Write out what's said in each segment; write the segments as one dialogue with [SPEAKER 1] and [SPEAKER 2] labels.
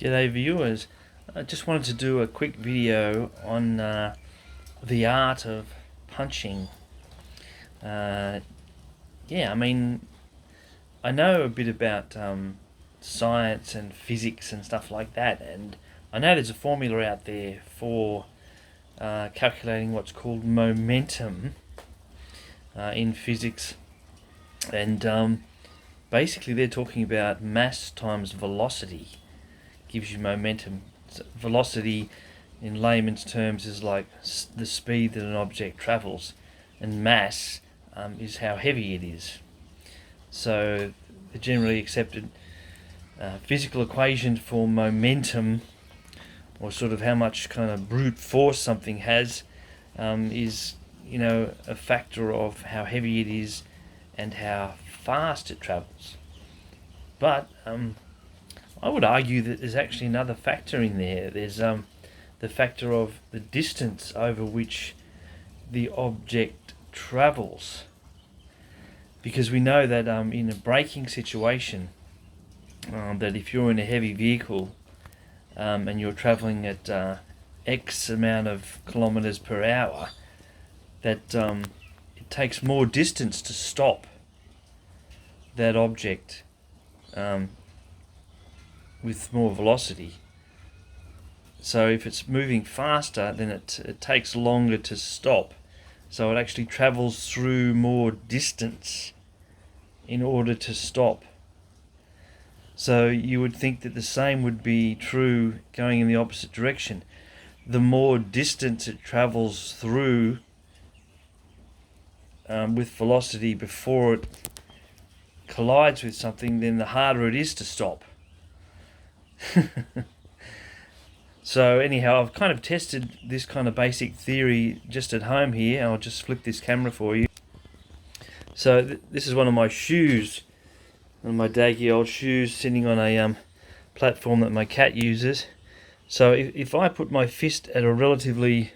[SPEAKER 1] G'day viewers, I just wanted to do a quick video on the art of punching. Yeah, I mean, I know a bit about science and physics and stuff like that, and I know there's a formula out there for calculating what's called momentum in physics, and basically they're talking about mass times velocity gives you momentum. So velocity in layman's terms is like the speed that an object travels, and mass is how heavy it is. So the generally accepted physical equation for momentum, or sort of how much kind of brute force something has, is a factor of how heavy it is and how fast it travels. But I would argue that there's actually another factor in there. There's the factor of the distance over which the object travels. Because we know that in a braking situation, that if you're in a heavy vehicle and you're travelling at X amount of kilometres per hour, that it takes more distance to stop that object with more velocity. So if it's moving faster, then it takes longer to stop. So it actually travels through more distance in order to stop. So you would think that the same would be true going in the opposite direction. The more distance it travels through with velocity before it collides with something, then the harder it is to stop. So anyhow, I've kind of tested this kind of basic theory just at home here. I'll just flip this camera for you. So this is one of my shoes, one of my daggy old shoes, sitting on a platform that my cat uses. So if I put my fist at a relatively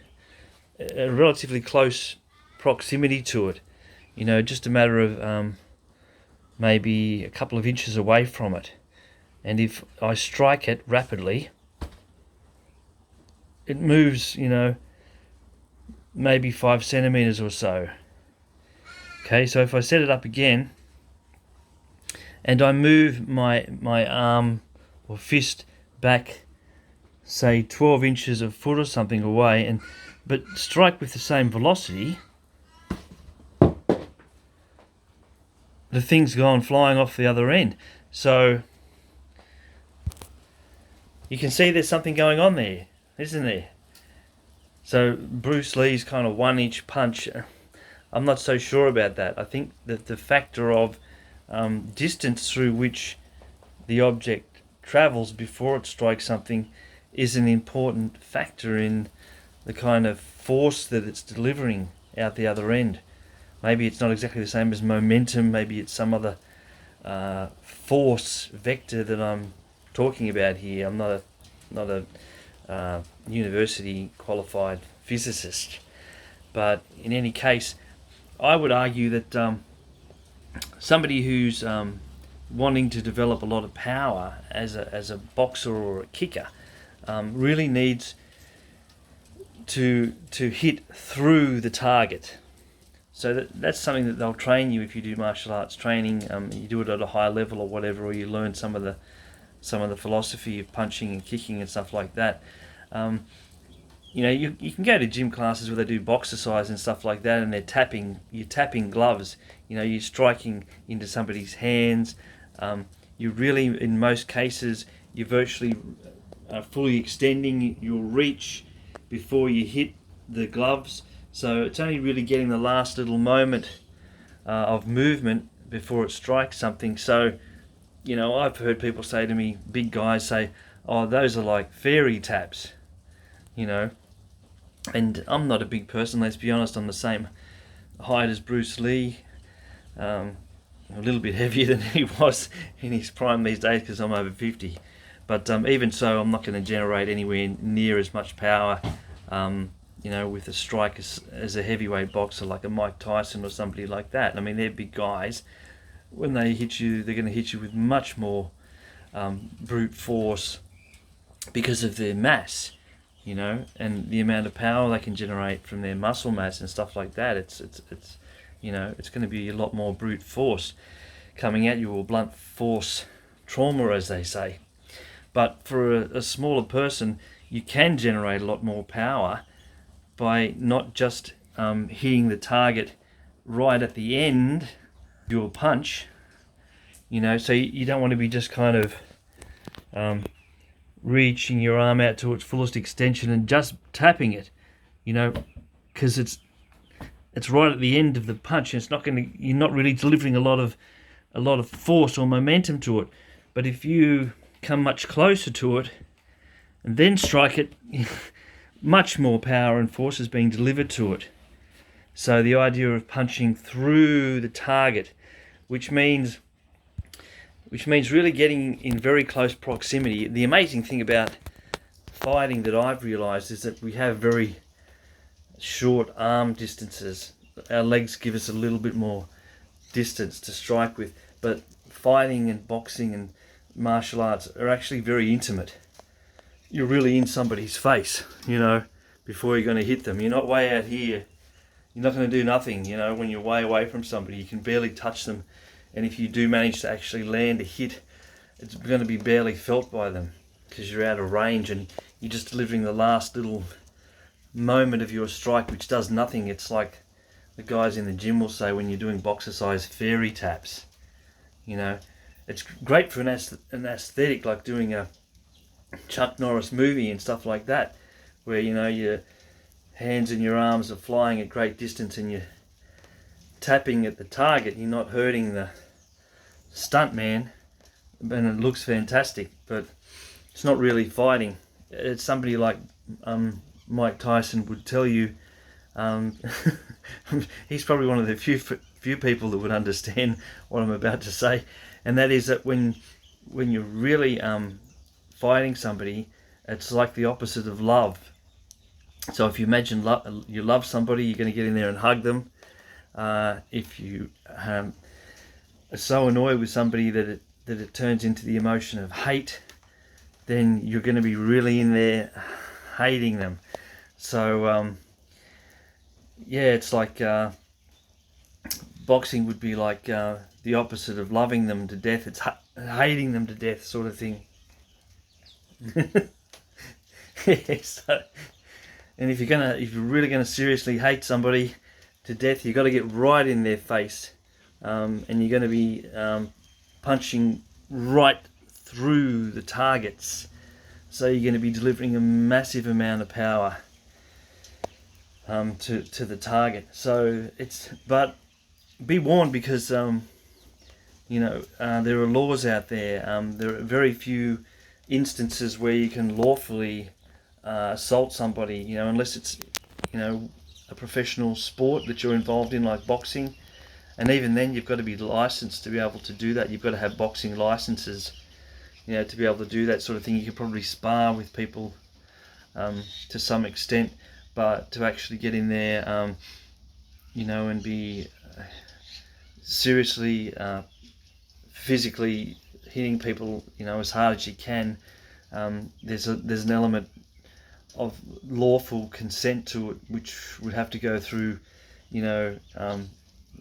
[SPEAKER 1] close proximity to it, just a matter of maybe a couple of inches away from it, and if I strike it rapidly, it moves, maybe 5 centimeters or so. Okay, so if I set it up again and I move my arm or fist back, say 12 inches a foot or something away, but strike with the same velocity, the thing's gone flying off the other end. So you can see there's something going on there, isn't there? So Bruce Lee's kind of 1-inch punch, I'm not so sure about that. I think that the factor of distance through which the object travels before it strikes something is an important factor in the kind of force that it's delivering out the other end. Maybe it's not exactly the same as momentum, maybe it's some other force vector that I'm talking about here. I'm not a university qualified physicist, but in any case, I would argue that somebody who's wanting to develop a lot of power as a boxer or a kicker really needs to hit through the target. So that's something that they'll train you if you do martial arts training. You do it at a high level or whatever, or you learn some of the philosophy of punching and kicking and stuff like that. You can go to gym classes where they do boxercise and stuff like that, and you're tapping gloves. You're striking into somebody's hands. You really, in most cases, you're virtually fully extending your reach before you hit the gloves. So it's only really getting the last little moment of movement before it strikes something. So, I've heard people say to me, big guys say, "Oh, those are like fairy taps," And I'm not a big person, let's be honest. I'm the same height as Bruce Lee, a little bit heavier than he was in his prime these days because I'm over 50. But even so, I'm not going to generate anywhere near as much power, with a strike as a heavyweight boxer like a Mike Tyson or somebody like that. I mean, they're big guys. When they hit you, they're going to hit you with much more brute force because of their mass, and the amount of power they can generate from their muscle mass and stuff like that. It's it's going to be a lot more brute force coming at you, or blunt force trauma, as they say. But for a smaller person, you can generate a lot more power by not just hitting the target right at the end of your punch. So you don't want to be just kind of reaching your arm out to its fullest extension and just tapping it, because it's right at the end of the punch, and you're not really delivering a lot of force or momentum to it. But if you come much closer to it and then strike it, much more power and force is being delivered to it. So the idea of punching through the target, which means really getting in very close proximity. The amazing thing about fighting that I've realised is that we have very short arm distances. Our legs give us a little bit more distance to strike with, but fighting and boxing and martial arts are actually very intimate. You're really in somebody's face, before you're going to hit them. You're not way out here. You're not going to do nothing, when you're way away from somebody. You can barely touch them. And if you do manage to actually land a hit, it's going to be barely felt by them because you're out of range and you're just delivering the last little moment of your strike, which does nothing. It's like the guys in the gym will say when you're doing boxercise, fairy taps. It's great for an aesthetic, like doing a Chuck Norris movie and stuff like that, where your hands and your arms are flying at great distance and you're tapping at the target. You're not hurting the stunt man, and it looks fantastic, but it's not really fighting. It's somebody like Mike Tyson would tell you. He's probably one of the few people that would understand what I'm about to say, and that is that when you're really fighting somebody, it's like the opposite of love. So if you imagine you love somebody, you're going to get in there and hug them. If you are so annoyed with somebody that it turns into the emotion of hate, then you're going to be really in there hating them. So it's like boxing would be like the opposite of loving them to death. It's hating them to death, sort of thing. So, and if you're really gonna seriously hate somebody to death, you've got to get right in their face, and you're going to be punching right through the targets. So you're going to be delivering a massive amount of power to the target. So but be warned, because there are laws out there. There are very few instances where you can lawfully assault somebody, unless it's a professional sport that you're involved in, like boxing. And even then, you've got to be licensed to be able to do that. You've got to have boxing licenses, to be able to do that sort of thing. You could probably spar with people to some extent, but to actually get in there, and be seriously physically hitting people, as hard as you can, there's an element of lawful consent to it, which would have to go through,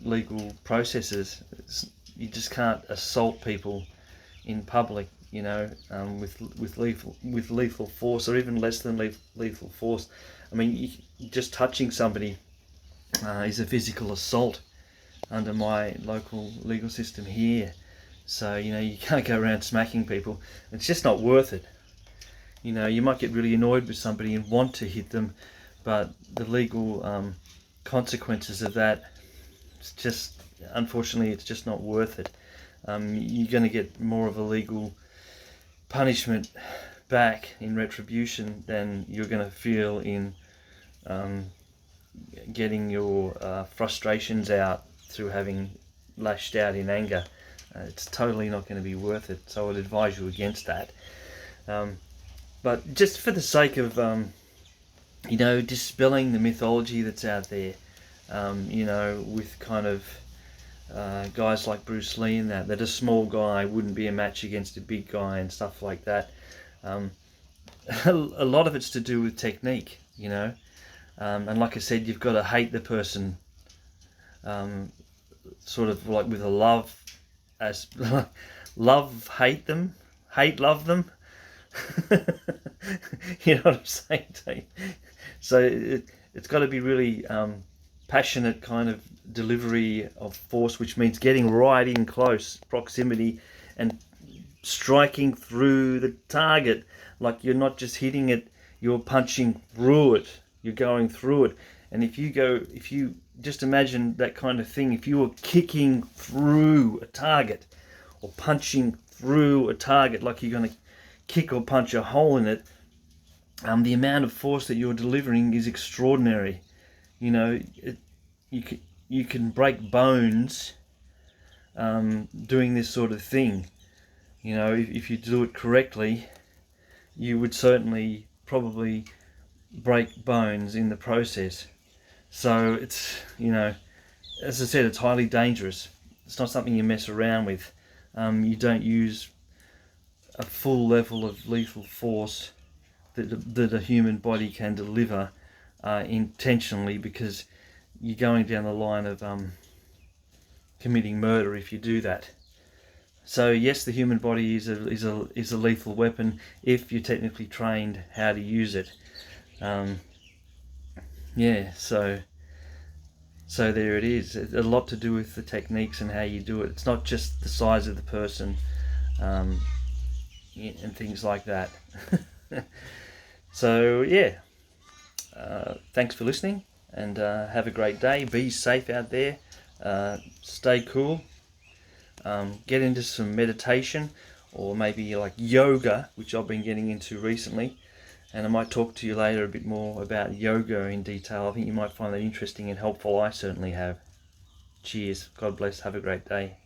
[SPEAKER 1] legal processes. You just can't assault people in public, with lethal force, or even less than lethal force. I mean, just touching somebody is a physical assault under my local legal system here. So you can't go around smacking people. It's just not worth it. You might get really annoyed with somebody and want to hit them, but the legal consequences of that, unfortunately, it's just not worth it. You're going to get more of a legal punishment back in retribution than you're going to feel in getting your frustrations out through having lashed out in anger. It's totally not going to be worth it, so I would advise you against that. But just for the sake of, dispelling the mythology that's out there, with kind of guys like Bruce Lee and that a small guy wouldn't be a match against a big guy and stuff like that. a lot of it's to do with technique, you know. And like I said, you've got to hate the person, sort of like with a love, as love, hate them, hate, love them. You know what I'm saying, Dave? So it's got to be really passionate kind of delivery of force, which means getting right in close proximity and striking through the target. Like you're not just hitting it, you're punching through it, you're going through it. And if you just imagine that kind of thing, if you were kicking through a target or punching through a target, like you're going to kick or punch a hole in it, the amount of force that you're delivering is extraordinary. You know, you can break bones doing this sort of thing. You know, if you do it correctly, you would certainly probably break bones in the process. So it's, you know, as I said, it's highly dangerous. It's not something you mess around with. You don't use a full level of lethal force that a human body can deliver intentionally, because you're going down the line of committing murder if you do that. So yes, the human body is a lethal weapon if you're technically trained how to use it. Yeah, so there it is. A lot to do with the techniques and how you do it. It's not just the size of the person and things like that. So yeah, thanks for listening, and have a great day. Be safe out there. Stay cool. Get into some meditation, or maybe like yoga, which I've been getting into recently, and I might talk to you later a bit more about yoga in detail. I think you might find that interesting and helpful. I certainly have. Cheers. God bless. Have a great day.